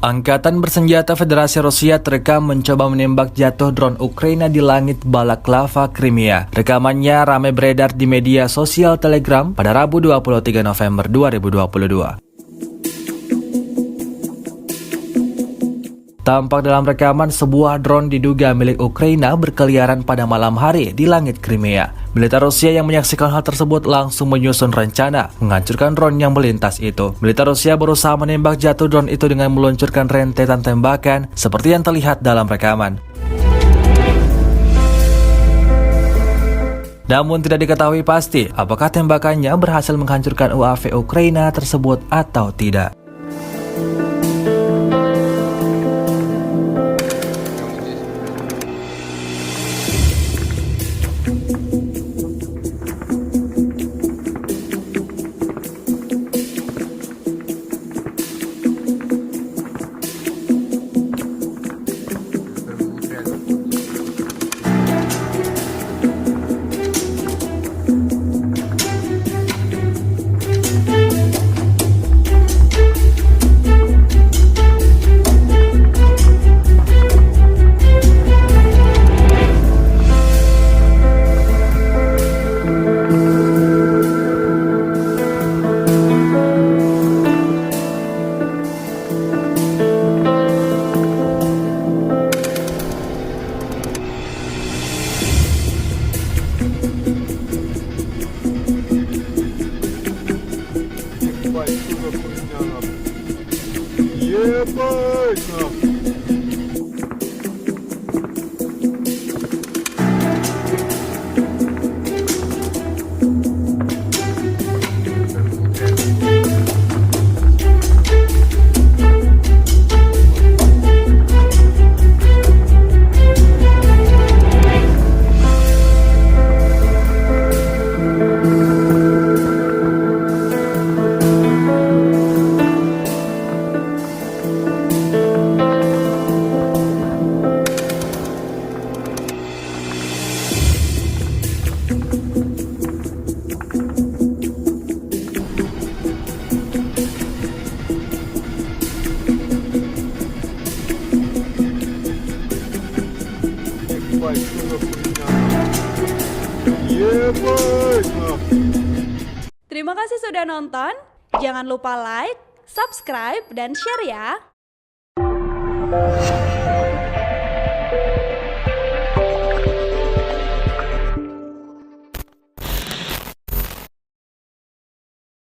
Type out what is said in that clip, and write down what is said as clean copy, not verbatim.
Angkatan bersenjata Federasi Rusia terekam mencoba menembak jatuh drone Ukraina di langit Balaklava, Crimea. Rekamannya ramai beredar di media sosial Telegram pada Rabu 23 November 2022. Tampak dalam rekaman sebuah drone diduga milik Ukraina berkeliaran pada malam hari di langit Crimea. Militer Rusia yang menyaksikan hal tersebut langsung menyusun rencana menghancurkan drone yang melintas itu. Militer Rusia berusaha menembak jatuh drone itu dengan meluncurkan rentetan tembakan seperti yang terlihat dalam rekaman. Namun tidak diketahui pasti apakah tembakannya berhasil menghancurkan UAV Ukraina tersebut atau tidak. Ебать, нахуй! Terima kasih sudah nonton. Jangan lupa like, subscribe, dan share ya.